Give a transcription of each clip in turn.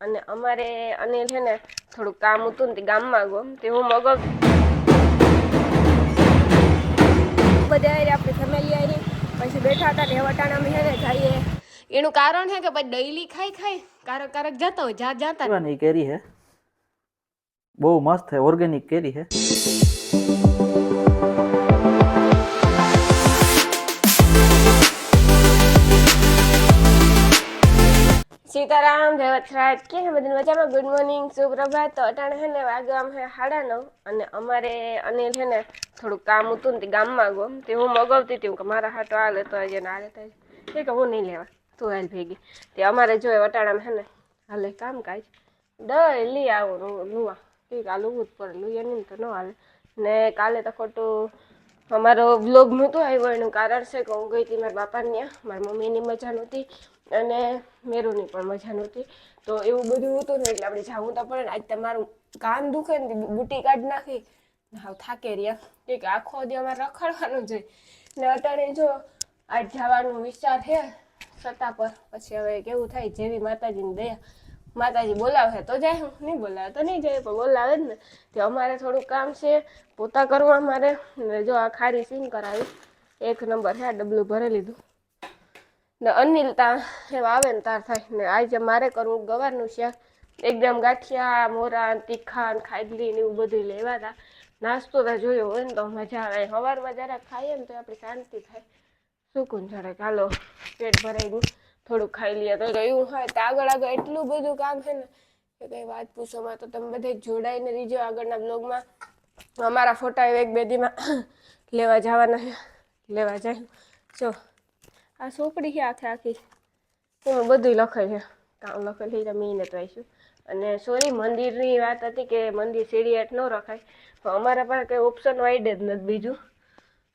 અને અમારે અનિલ છે ને થોડું કામ હતું ને ગામમાં ગયો તે હું મગજ બધા આપણી ફેમિલી આવી પછી બેઠા હતા ને વટાણામાં છે ને જઈએ એનું કારણ છે કે પછી ડેઈલી ખાઈ કારક કારક જતા હોય જાતા नहीं केरी है वो मस्त है ऑर्गेनिक केरी है सीताराम जय वत्सराज के बधन मजामा गुड मॉर्निंग सुप्रभात तो अटाणे है ने वागम है 9:30 અને અમારે અનિલ છે ને થોડું કામ હતું ને ગામમાં ગયો તે હું મગાવતી હતી કે મારા હાટો આ લેતો આજે ના લેતા કે હું નહીં લેવા તું હાલ ભેગી તે અમારે જો વટાણામાં છે ને હાલે કામ કાજ દઈ લઈ આવો લુવા કે આ લુવું જ પડે લુયા નહીં તો ન હાલે ને કાલે તો ખોટું અમારો વ્લોગ નહોતો આવ્યો એનું કારણ છે કે હું ગઈ હતી મારા બાપાને ત્યાં મારી મમ્મીની મજા નહોતી અને મેરુની પણ મજા નહોતી તો એવું બધું હતું ને એટલે આપણે જવું તો પડે ને આજ તમારું કાન દુખે ને બુટી કાઢી નાખી હાવ થાકે રહ્યા કે આખો દી અમારે રખડવાનું છે ને અત્યારે જો આજ જવાનો વિચાર છે સત્તા પર પછી હવે કેવું થાય જેવી માતાજીની દયા માતાજી બોલાવે તો જાય હું નહીં બોલાવે તો નહીં જાય પણ બોલાવે જ ને તે અમારે થોડું કામ છે પોતા કરવા મારે ને જો આ ખારી સીન કરાવી 1 નંબર છે આ ડબલું ભરી લીધું ને અનિલ તા એવા આવે ને તાર થાય ને આજે મારે કરવું ગવારનું શાક એકદમ ગાંઠિયા મોરા તીખા ખાઈડલી ને એવું બધું લેવા હતા નાસ્તો તો જોયો હોય ને તો મજા આવે સવારમાં જરાક ખાઈએ ને તો આપણી શાંતિ થાય સુકૂન ચડે ચાલો પેટ ભરાઈ ગયું થોડુંક ખાઈ લઈએ તો એવું હોય તો આગળ એટલું બધું કામ છે ને કે કંઈ વાત પૂછોમાં તો તમે બધે જોડાઈને રીજો આગળના બ્લોગમાં અમારા ફોટા 1-2 દીમાં લેવા જવાના છે લેવા જાય જો આ સોપડી છે આખી એમાં બધું લખે છે કામ લખેલી મીને તો આવીશું અને સોરી મંદિરની વાત હતી કે મંદિર સીડી હેઠ ન રખાય પણ અમારા પાસે કંઈ ઓપ્શન વાઈડ જ નથી બીજું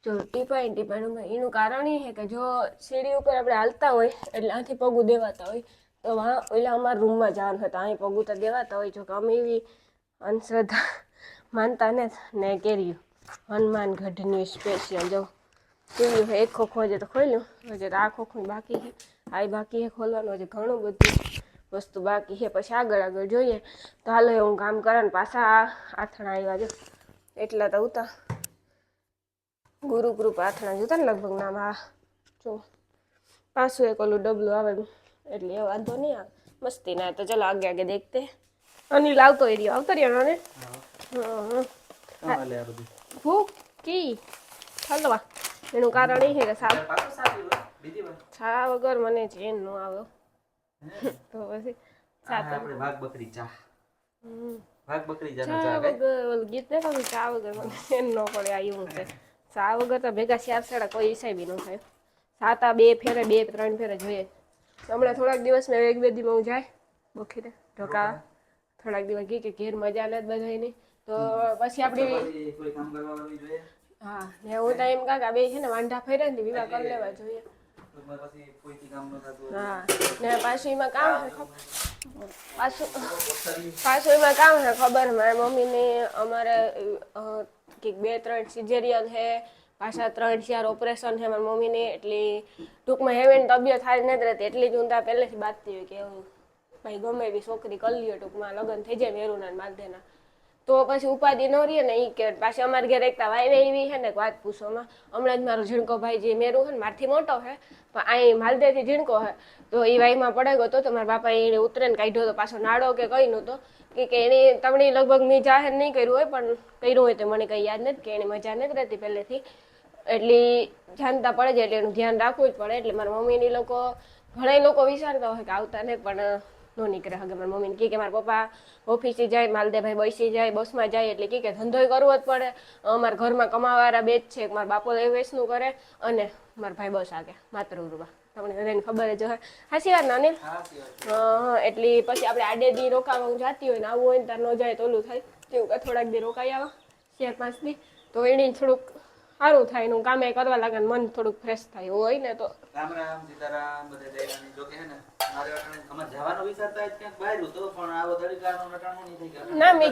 જો ટીપાઈનું એનું કારણ એ છે કે જો સીડી ઉપર આપણે હાલતા હોય એટલે આથી પગું દેવાતા હોય તો ઓલા અમારા રૂમમાં જવાનું હતા અહીં પગું તો દેવાતા હોય જો કે અમે એવી અંધશ્રદ્ધા માનતા ને કેર્યું હનુમાન ગઢની સ્પેશિયલ જો કેવું એક ખોખું હજે તો ખોલ્યું હજે તો આ ખોખું બાકી છે આ બાકી છે ખોલવાનું હજે ઘણું બધું વસ્તુ બાકી છે પછી આગળ જોઈએ તો હાલો હું કામ કરે ને પાછા આથણા આવ્યા જો એટલા તો ઉતા ગુરુકૃપ આથણા જોતા ને લગભગ નામ હા જો પાછું એક ઓલું ડબલું આવે એટલે એ વાંધો નહીં આવે મસ્તી ના તો ચલો આગે દેખતે અનિલ આવતો એરિયો આવતો રહ્યો ને ભૂખ કી હલવા એનું કારણ એ છે કે ચા વગર મને ચેન ન આવ્યો તો પછી ચા વગર ગીત ને કહું ચા વગર મને ચેન ન પડે આવ્યું છે ચા વગર તો ભેગા 4 કોઈ હિસાબી ન થાય 7 2 ફેરે 2-3 ફેરે જોઈએ હમણાં થોડાક દિવસમાં 1-2 દીમાં હું જાય બખીરે ઢોકા થોડાક દિવસ ઘી કે ઘેર મજા લે બધાની તો પછી આપણી હા ને હું તો એમ કાકા બે છે ને વાંઢા ફેર્યા ને વિવાહ કરી લેવા જોઈએ હા ને પાછું એમાં કામ પાછું એમાં કામ છે ખબર મારી મમ્મીને અમારે કે 2-3 સિઝેરિયન છે પાછા 3-4 ઓપરેશન છે મારી મમ્મીને એટલી ટૂંકમાં હેવીને તબિયત સારી નથી રહેતી એટલી જ ઊંધા પહેલેથી બાંધતી હોય કે ભાઈ ગમે એવી છોકરી કરી લ્યો ટૂંકમાં લગ્ન થઈ જાય મેરુના માધેના તો પછી ઉપાધિ ન રહીએ ને એ કે પાછી અમારે ઘેર એકતા વાય એવી છે ને વાત પૂછવામાં હમણાં જ મારો ઝીણકો ભાઈ જે મેરું છે ને મારથી મોટો છે પણ અહીં માલદેથી ઝીણકો છે તો એ વાયમાં પડાઈ ગયો તો મારા બાપા એને ઉતરેને કાઢ્યો તો પાછો નાડો કે કંઈ નહોતો કે એની તમને લગભગ મેં જાહેર નહીં કર્યું હોય પણ કર્યું હોય તો મને કંઈ યાદ નથી કે એની મજા નથી રહેતી પહેલેથી એટલી જાણતા પડે છે એટલે એનું ધ્યાન રાખવું જ પડે એટલે મારા મમ્મીની લોકો ઘણા લોકો વિચારતા હોય કે આવતા ને પણ નો નીકળે હગે મારી મમ્મીને કે મારા પપ્પા ઓફિસે જાય માલદેભાઈ બસી જાય બસમાં જાય એટલે કે ધંધોય કરવો જ પડે અમારા ઘરમાં કમાવાળા બે જ છે મારા બાપો વેસનું કરે અને મારા ભાઈ બસ આગે માત્ર રૂપા તમને બધાને ખબર જ હોય હાચી વાત નાની એટલે પછી આપણે આડે દી રોકાવા જતી હોય ને આવું હોય ને તાર ન જાય તો ઓલું થાય તેવું કે થોડાક દી રોકાઈ આવા 4-5 દી તો એને થોડુંક સારું થાય એનું કામે કરવા લાગે મન થોડુંક ફ્રેશ થાય એવું હોય ને તો રામ રામ સીતારામ બધે જઈને જો કે હે ને મારે અમાર જવાનો વિચારતા જ ક્યાંક બહાર હતો પણ આવો તરીકાનો નટાણો નહીં થઈ ગયો ના મેં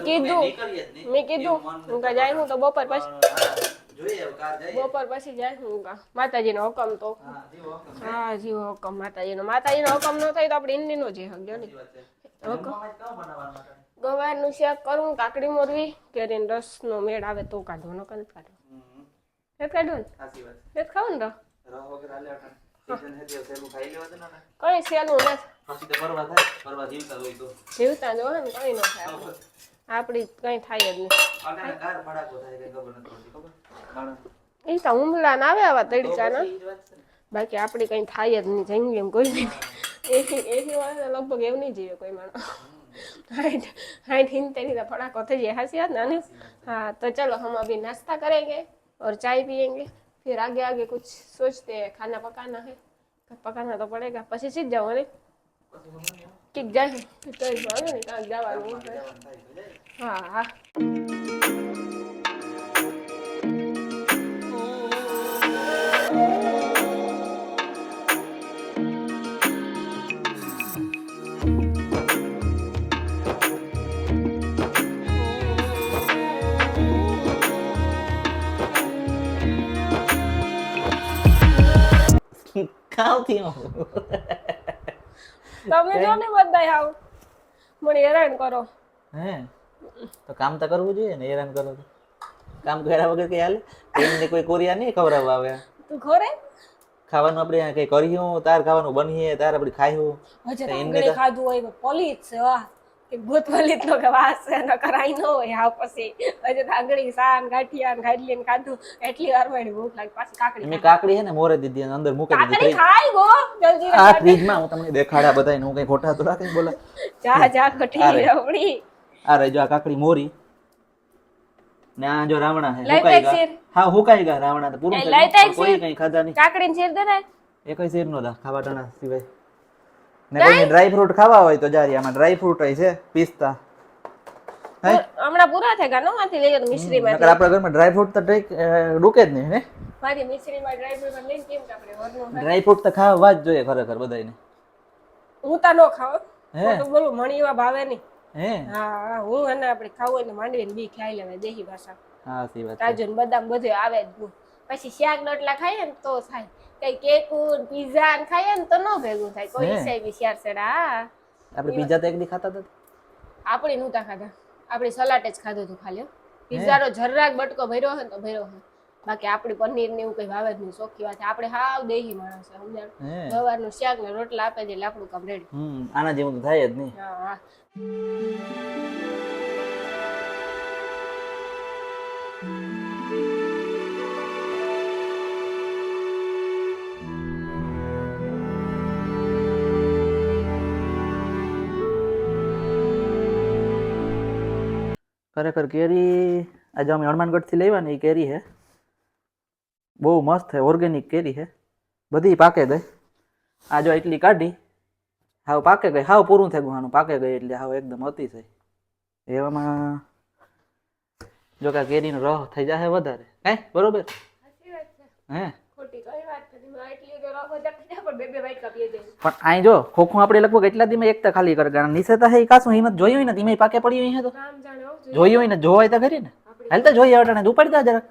કીધું હું કા જાય હું તો બપોર પછી જોઈએ કાર જાય બપોર પછી જાય હું કા માતાજીનો હુકમ તો હા જીવો હુકમ માતાજીનો હુકમ ન થાય તો આપણે ઇન્દીનો જે હગ્યો ને જમવામાં જ કામ બનાવવાનું અટાણે? ગવારનું શાક કરું, કાકડી મોરવી, કેરીનો રસનો મેળ આવે તો કાઢવાનો, કાઢો નથી કાઢવાનું, સાચી વાત નથી ખાવું ને રહ વગર હાલે અટાણે સીઝન હેતી સેલું ખાઈ લેવા દે ને અટાણે. કઈ સેલું નથી, પછી તો પરવા થાય પરવા જીવતા હોય તો જીવતા જ હોય ને કઈ ન થાય આપડી કઈ થાય જ નહીં. અટાણે ગાર ફડાકો થાય કઈ ખબર નથી પડતી ખબર માણસ એ તો હુમલા ના આવે આવા તડકાના, ઈ જ વાત છે ને. બાકી આપડી કઈ થાય જ નહીં જંગી એમ કોઈ નહીં. એસી વાળા લગભગ એવું નહીં જીવે કોઈ માણસ. 60-70 का फटाको थे ये हंसी ना नहीं। हाँ तो चलो हम अभी नाश्ता करेंगे और चाय पियेंगे, फिर आगे आगे कुछ सोचते हैं, खाना पकाना है, पकाना तो पड़ेगा, પછી સીધ જાવ ને ઠીક જાય તો વાંધો નહીં કાંક જવાનું હોય. હા હા ખાવથી તમે જો ને બધાય આવ મને હેરાન કરો. હે તો કામ તો કરવું જોઈએ ને, હેરાન કરો તો કામ કર્યા વગર કઈ હાલે? એમને કોઈ કોરિયા નહીં ખવડાવવા આવે. તું ઘરે ખાવાનું આપણે કઈ કર્યું તાર ખાવાનું બનીએ તાર આપણે ખાયું હજે તો એમને આંગળી તો ખાધું હોય પોલીસ છે વાહ કે ભૂત પોલીસ નો કે વાસ છે ન કરાઈ ન હોય આ પછી હજે આંગળી સાન ગાંઠિયા ને ખાઈ લઈને ખાધું એટલી વારવાણી ભૂખ લાગી પાછી કાકડી મેં કાકડી છે ને મોરે દીધી અને અંદર મૂકી કાકડી દીધી ખાઈ ગો જલ્દી આ ફ્રીજમાં. હું તમને દેખાડ્યા બધાને, હું કઈ ખોટા તો રાખી બોલા. જા જા ખટી રવડી આ રહી જો આ કાકડી મોરી ને આ જો રાવણા હે લઈ હુકાઈ તા ગયા. શેર. હા હુકાઈ ગયા રાવણા તો પૂરું એ થઈ લઈ તા ગયું. કોઈ શેર. કઈ ખાધા નહીં. કાકડી ને શેર દે ને એકય શેર નો દા ખાવા ટાણા સિવાય. ને કોઈ ડ્રાય ફ્રૂટ ખાવા હોય તો જારી આમાં ડ્રાય ફ્રૂટ છે પિસ્તા. હમણાં પૂરા થઈ ગયા નો માંથી લઈ ગયો મિશ્રી નકર માંથી આપણા ઘરમાં ડ્રાય ફ્રૂટ તો ડૂકે જ નહીં ને. મારી મિશ્રી માં ડ્રાય ફ્રૂટ લઈને કેમ કે આપણે વરનું ખાય. ડ્રાય ફ્રૂટ તો ખાવા જ જોઈએ ખરેખર બધાને. હું તા નો ખાવ હે? તો બોલું મણીવા ભાવે નહીં. હે હા હું અને આપણે ખાવું હોય તો માંડવીને બી ખાઈ લેવાય દેહી ભાષા. હા સી વાત છે. કાજુ ને બદામ બધું આવે જ નહીં. પછી શાક રોટલા ખાઈએ ને તો થાય, કઈ કેકું પીઝા ને ખાઈએ ને તો ન ભેગું થાય કોઈ હે? હિસાબી શેર સડા. આપણે પીઝા તો એક દી ખાતા હતા. આપણી નહોતા ખાધા, આપણી સલાડ જ ખાધું હતું ખાલી. પીઝા નો જરાક બટકો ભર્યો હોય ને તો ભર્યો હોય, બાકી આપણી પનીર ને એવું કઈ ભાવે જ નહીં. ચોખ્ખી વાત છે, આપણે હાવ દેહી માણસ છે સમજાણ. હે સવારનું શાક ને રોટલા આપે છે એટલે આપણું કામ રેડી. આના જેવું તો થાય જ નહીં. હા હા ખરેખર કેરી આજે અમે હનુમાનગઢ થી લેવા ને એ કેરી હે બહુ મસ્ત હે, ઓર્ગેનિક કેરી હે, બધી પાકે ગઈ. આ જો એટલી કાઢી હાવ પાકે ગઈ, હાવ પૂરું થઈ ગયું આનું પાકે ગઈ એટલે હાવ એકદમ અતિશય. એવામાં જો કે આ કેરીનો રસ થઈ જાય વધારે કાંઈ બરોબર સાચી વાત છે, હે. ખોટી કઈ વાત નથી. મેં એટલી તો રવા જતી જાય પણ બે બે વાટકા પીએ જાય. પણ અહીં જો ખોખું આપણે લગભગ એટલા દી એકતા ખાલી કરે કારણ નિશેતા હે કાશું હિંમત જોઈ હોય ને ધીમે પાકે પડી હોય તો રામ જાણે હોવ જોઈએ. જોઈ હોય ને જોવાય તો ખરી ને. હાલ તો જોઈએ અટાણે ઉપાડી દા જરાક.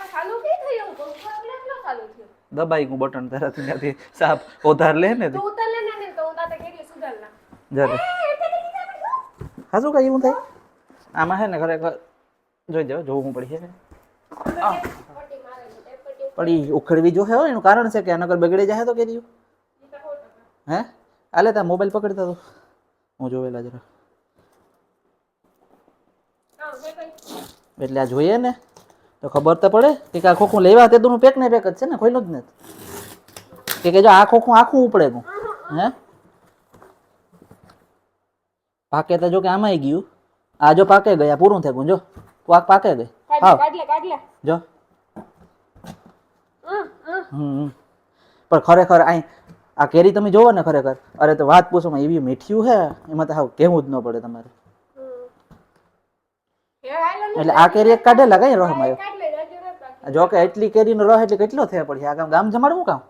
આ ચાલુ કઈ થયું? પંખો આપણે એટલો ચાલુ થયો. દબાઈ ગયું બટન તરત ત્યાંથી સાપ ઓધાર લે ને તું ઉતાર લે ને તો હું તાતે કેરી સુધાર ના. જરે હા શું કઈ એવું થાય આમાં હે ને ખરેખર જોઈ જાવ જોવું પડી છે પટ્ટી મારે છે તે પટ્ટી પડી ઉખડવી જો હે એનું કારણ છે કે આ નગર બગડી જાય તો કેરી ઈ તો ખોટું. હે આલે તા મોબાઈલ પકડતા તો હું જોવેલા જરા હા બે કઈ એટલે આ જોઈએ ને તો ખબર તો પડે કે આ ખોખું લેવા તે દુનું પેક ને પેક જ છે ને ખોઈલો જ નથી કે જો આ ખોખું આખું ઉપડે તું હે પાકે તો જો કે આમાંય ગયું આ જો પાકે ગયા પૂરું થઈ ગયું જો પાક પાકે ગઈ હા કાઢ લે જો પણ ખરેખર આ કેરી તમે જોવો ને ખરેખર અરે તો વાત પૂછો એવી મીઠિયું હે એમાં તો હાવ કહેવું જ ન પડે તમારે. એટલે આ કેરી એક કાઢેલા કઈ રોહમાં આવ્યો કાઢ લે જાજુ ન બાકી. જો કે એટલી કેરીનો રહ એટલે કેટલો થયા પડશે આ ગામ જમાડવું કામ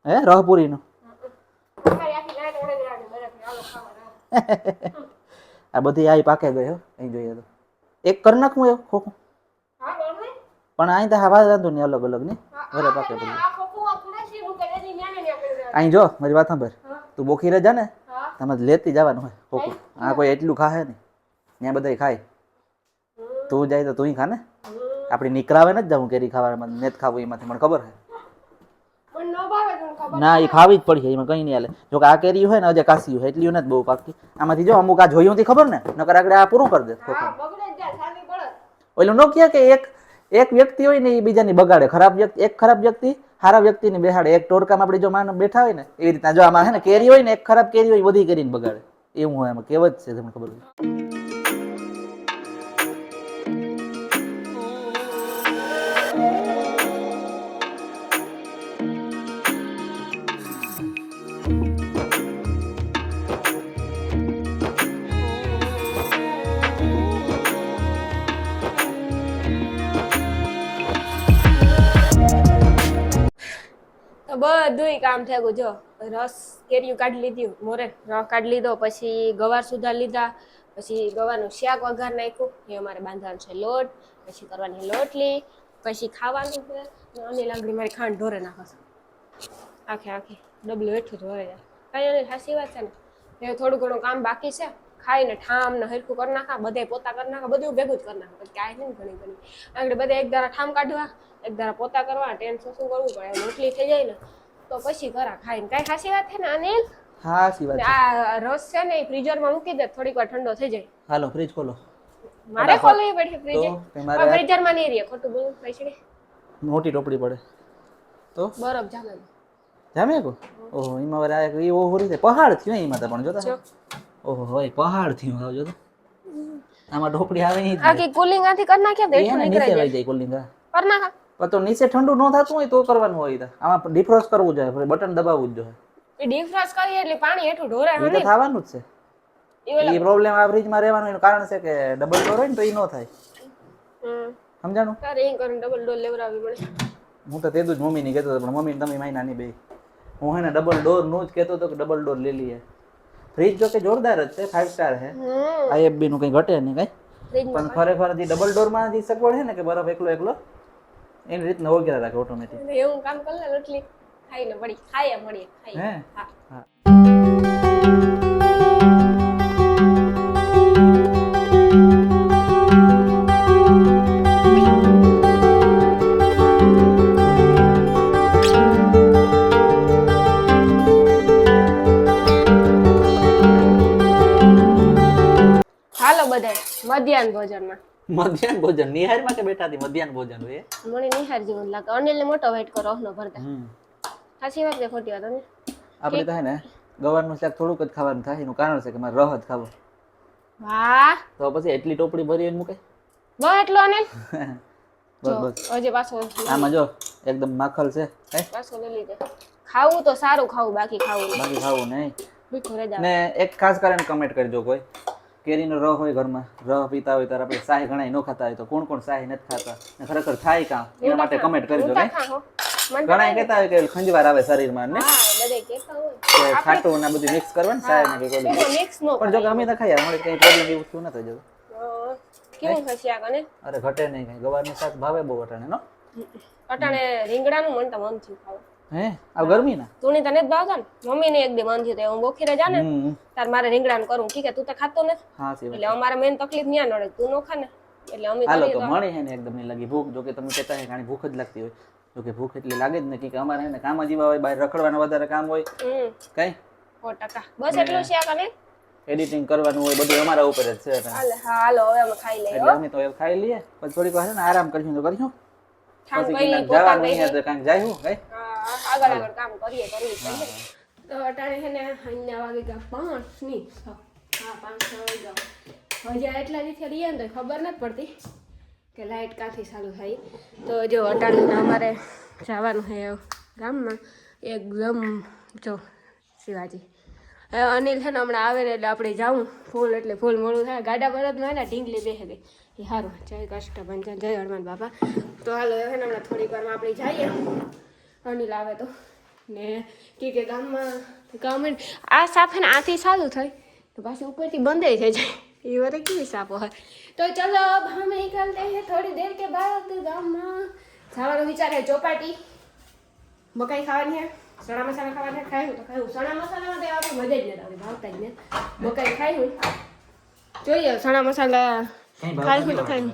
હે રહપુરીનું તમારી આખી લાઈન ઓળંગરાની બરફની આલો ખાવા રહો. આ બધી આઈ પાકે ગઈ હો અહીં જોઈએ તો એક કરી નાખું એવું ખોખું હા બોલ ને. પણ અહીં તો હા વાંધો નહીં અલગ અલગ નહીં ઘરે પાકે બધું. આ ખોખું આ ખૂણે છે હું કે નદી ન્યાને ન્યા કરી દે. અહીં જો મારી વાત સાંભળ તું બોખીરે જા ને હા તમે લેતી જવાનું હોય કોકો આ કોઈ એટલું ખાહે નહીં ત્યાં બધા ખાય તું જાય તો તું ખા ને આપણી નીકળાવે ને જ જવું કેરી ખાવામાં ને જ ખાવું એમાંથી મને ખબર છે મને ન ભાવે તને ખબર ના એ ખાવી જ પડશે એમાં કંઈ નહીં હાલે જો કે આ કેરી હોય ને હજે કાસી હોય એટલી નથી બહુ પાકતી આમાંથી જો અમુક આ જોયું નથી ખબર ને નકર આગળ આ પૂરું કરી દે હા બગડે જ જાય સાદી પડે ઓલું ન કહે કે એક વ્યક્તિ હોય ને એ બીજાની બગાડે ખરાબ વ્યક્તિ એક ખરાબ વ્યક્તિ સારા વ્યક્તિને બેહાડે એક ટોરકામાં આપણે જો માન બેઠા હોય ને એવી રીતના જો આમાં હે ને કેરી હોય ને એક ખરાબ કેરી હોય બધી કરીને બગાડે એવું હોય એમાં કહેવત છે તમને ખબર હોય તો બધુંય કામ થઈ ગયું જો રસ કેરીયું કાઢી લીધી મોરે રસ કાઢી લીધો પછી ગવાર સુધાર લીધા પછી ગવારનું શાક વઘાર નાખ્યું એ અમારે બાંધવાનું છે લોટ પછી કરવાની લોટલી પછી ખાવાનું છે અને અનિલ આંગળી મારી ખાંડ ઢોરે નાખે છે આખે આખી ડબલું હેઠું ઢોરે જાય કઈ અનિલ સાચી વાત છે ને એ થોડું ઘણું કામ બાકી છે ખાઈને ઠામ ને હરખું કરી નાખા બધે પોતા કરી નાખા બધું ભેગું જ કરી નાખા પછી કાંઈ નહીં ઘણી ઘણી આગળ બધે એક ધારા ઠામ કાઢવા એક ધારા પોતા કરવા ટેન્શન શું કરવું પડે રોટલી થઈ જાય ને તો પછી કરા ખાઈને કાંઈ ખાસી વાત છે ને અનિલ હા સી વાત છે આ રસ છે ને એ ફ્રીઝરમાં મૂકી દે થોડીક વાર ઠંડો થઈ જાય હાલો ફ્રીજ ખોલો મારે ખોલવી પડશે ફ્રીજ તો તમારે ફ્રીઝરમાં નહીં રહે ખોટું બોલું પૈસડી મોટી ટોપડી પડે તો બરફ જામે જામે કો ઓહો એમાં વરે આ એ ઓહો રીતે પહાડ થયો એમાં તો પણ જોતા ઓહો હોય પહાડ થયો આવ જોતો આમાં ટોપડી આવે નહીં આખી કુલિંગ આથી કરી નાખ્યા તો એટલું નીચે નીકળે વહી જાય કોલિંગા કર નાખા પણ તો નીચે ઠંડુ ન થતું હોય તો કરવાનું હોય તો આમાં ડિફ્રોસ્ટ કરવું જોઈએ બટન દબાવવું જ જોઈએ એ ડીફ્રોસ્ટ કરીએ એટલે પાણી હેઠું ઢોરે એ તો થવાનું જ છે એ પ્રોબ્લેમ આ ફ્રીજમાં રહેવાનું એનું કારણ છે કે ડબલ ડોર હોય ને તો એ ન થાય સમજાણું તારે એમ કરીને ડબલ ડોર લેવડાવવી પડે હું તો તેદું જ મમ્મીની કહેતો હતો પણ મમ્મી તમે મારી નાની બે હું હે ને ડબલ ડોર નું જ કહેતો હતો કે ડબલ ડોર લઈ લઈએ ફ્રીજ જો કે જોરદાર જ છે 5 સ્ટાર છે આઈએફબી નું કંઈ ઘટે નહીં કઈ પણ ખરેખર જે ડબલ ડોર માં જે સગવડ છે ને કે બરફ એકલો એકલો એની રીતના ઓગળા રાખે ઓટોમેટિક એવું કામ કર લે રોટલી ખાઈને પડી ખાઈએ મળીએ ખાઈએ હે હા હા હાલો બધાય મધ્યાહન ભોજનમાં મધ્યાહન ભોજન નિહાર માટે બેઠા હતી મધ્યાહન ભોજન હોય મને નિહાર જેવું લાગે અનિલને મોટો વેટ કરો ઓહનો ભરતા સાચી વાત કે ખોટી વાત અનિલ આપણે તો હે ને ગવારનું શાક થોડુંક જ ખાવાનું થાય એનું કારણ છે કે મારે રહ જ ખાવો વાહ તો પછી એટલી ટોપડી ભરીને મૂકે બસ એટલો અનિલ બસ બસ હજી પાછો આમાં જો એકદમ માખલ છે કઈ પાછો લઈ લીધે ખાવું તો સારું ખાવું બાકી ખાવું નહીં બાકી ખાવું નહીં ભૂખ રહી જાય ને એક ખાસ કરીને કમેન્ટ કરજો કોઈ કેરીનો રહ હોય ઘરમાં રહ પીતા હોય ત્યારે આપણે શાહી ઘણા ન ખાતા હોય તો કોણ કોણ શાહી નથી ખાતા ને ખરેખર થાય કામ એના માટે કમેન્ટ કરજો ઉતા કઈ ખા હો મન ઘણા કહેતા હોય કે ખંજવાર આવે શરીરમાં ને હા બધે કેતા હોય કે ખાટું ને બધું મિક્સ કરવાનું શાહી ને કે કોઈ તો મિક્સ નો પણ જો કે અમે તો ખાઈએ અમારે કઈ પ્રોબ્લેમ એવું શું નથી જતું કેવું થશે આ કને અરે ઘટે નહીં કઈ ગવારનું શાક ભાવે બહુ અટાણે નો અટાણે રીંગણાનું મન તો મન થયું ખાવા હે આ ગરમી ના તું તને જ ભાવતા ને મમ્મી ને એક દે મન થયું હું બોખીરે જા ને તાર મારે રીંગણાનું કરું ઠીક તું તો ખાતો ને હા સી એટલે અમારે મેન તકલીફ ન્યા નડે તું નો ખા ને એટલે અમે હાલો તો મળી હે ને એકદમ નહીં લાગી ભૂખ જો કે તમે કહેતા હે ઘણી ભૂખ જ લાગતી હોય જો કે ભૂખ એટલી લાગે જ ને કે અમારે હે ને કામ જીવા હોય બહાર રખડવાના વધારે કામ હોય કઈ 100% બસ એટલું છે આ કને એડિટિંગ કરવાનું હોય બધું અમારા ઉપર જ છે હાલે હાલો હવે અમે ખાઈ લઈએ એટલે અમે તો હવે ખાઈ લઈએ પછી થોડીક વાર છે ને આરામ કરશું તો કરીશું ઠામ પછી કરી ક્યાંક પોતા જવાનું અહીંયા તો ક્યાંક જાય હું કઈ આગળ આગળ કામ કરીએ તો અટાણે છે ને અહીંયા વાગે ગયા 5 ની હા 5 વાગે ગયા હજી એટલા દિવસે રહીએ ને તો ખબર નથી પડતી કે લાઇટ કાંથી ચાલુ થાય તો જો અટાણે અમારે જવાનું છે ગામમાં એકદમ જો શિવાજી અનિલ છે ને હમણાં આવે ને એટલે આપણે જાઉં ફૂલ એટલે ફૂલ મોડું થાય ગાડા પર જ હોય ને ઢીંગલી બેસે ગઈ એ સારું જય કષ્ટભંજન જય હનુમાન બાપા તો હાલો હવે ને હમણાં થોડીક વારમાં આપણે જઈએ અનિલ આવે તો ને કે ગામમાં ગવર્મેન્ટ આ સાફ ને આથી ચાલુ થાય તો પાછી ઉપરથી બંધ થઈ જાય એ વરે કેવી સાપો હોય તો ચલો अब हम निकलते हैं थोड़ी देर के बाद गाँव में જવાનો વિચાર है ચોપાટી મકાઈ ખાવાની है ચણા મસાલા ખાવાના ખાયું તો ખાયું ચણા મસાલામાં તો આપણે મજા જ નથી આવતી ભાવતા જ ને મકાઈ ખાયું જોઈએ ચણા મસાલા ખાયું તો ખાયું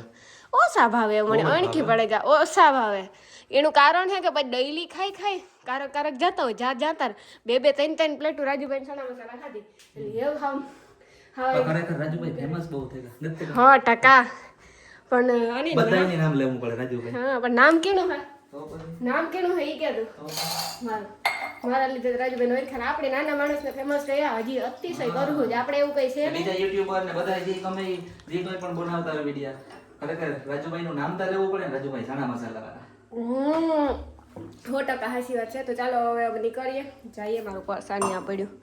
ઓછા ભાવે મને અણખી પડે જા ઓછા ભાવે એનું કારણ છે કે પછી ડેઈલી ખાઈ કારક જતા હોય જાતા 2-3 પ્લેટો રાજુભાઈ ચણા મસાલા ખાધી એટલે એવું હા ખરેખર રાજુભાઈ ફેમસ બહુ થઈ ગયા 100% પણ અનિલ બધાયને નામ લેવું પડે રાજુભાઈ હા પણ નામ કેનું હે તો પછી નામ કેનું હે ઈ કહેતું મારા લીધે રાજુભાઈ નો ખાન આપણે નાના માણસને ફેમસ થયા હજી અતિશય કરવું જ આપણે એવું કઈ છે બીજા યુટ્યુબર ને બધા જે ગમે જે કોઈ પણ બનાવતા હોય વિડિયા ખરેખર રાજુભાઈ નું નામ તો લેવું પડે ને રાજુભાઈ ચણા મસાલા વાળા 100% હાચી વાત છે તો ચાલો હવે બધી કરીએ જઈએ મારું પરસાનિયા પડ્યું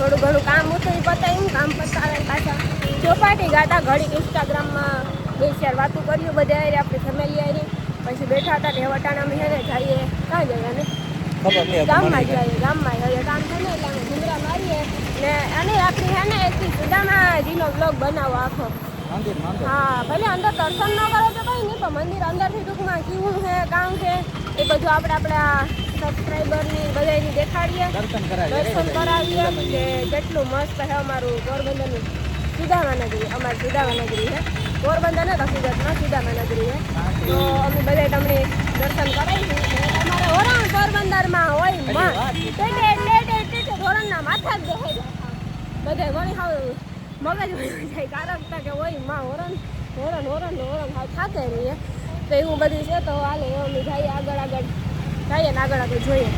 થોડું ઘણું કામ હતું એ પતાવ્યું કામ પતાવે પાછા ચોપાટી ગાતા ઘડી ઇન્સ્ટાગ્રામમાં 2-4 વાતું કર્યું બધા આવી આપણી ફેમિલી આવી પછી બેઠા હતા ને વટાણામાં છે ને જઈએ ક્યાં જઈએ ને ગામમાં જઈએ કામ થાય ને એટલે અમે ડુંગરા મારીએ ને અને આપણી છે ને એકથી સુદામાજીનો બ્લોગ બનાવો આખો હા ભલે અંદર દર્શન ન કરો તો કંઈ નહીં પણ મંદિર અંદરથી ટૂંકમાં કેવું છે કામ છે એ બધું આપણે આપણા સબસ્ક્રાઈબરની બધાની દેખાડીએ દર્શન કરાવીએ કે કેટલું મસ્ત છે અમારું પોરબંદરનું સુદામાનગરી અમારી સુદામાનગરી છે પોરબંદર ને હકીકતમાં સુદામાનગરી છે તો અમે બધા તમને દર્શન કરાવીશું અમારે ઓરણ પોરબંદરમાં હોય ધોરણના માથા જ દેખાય બધા વળી હાવ મગજ જાય કારકતા કે હોય માં ઓરણ હાવ થાકે રહીએ તો એવું બધું છે તો હાલે અમે જઈએ આગળ જઈએ ને આગળ જોઈએ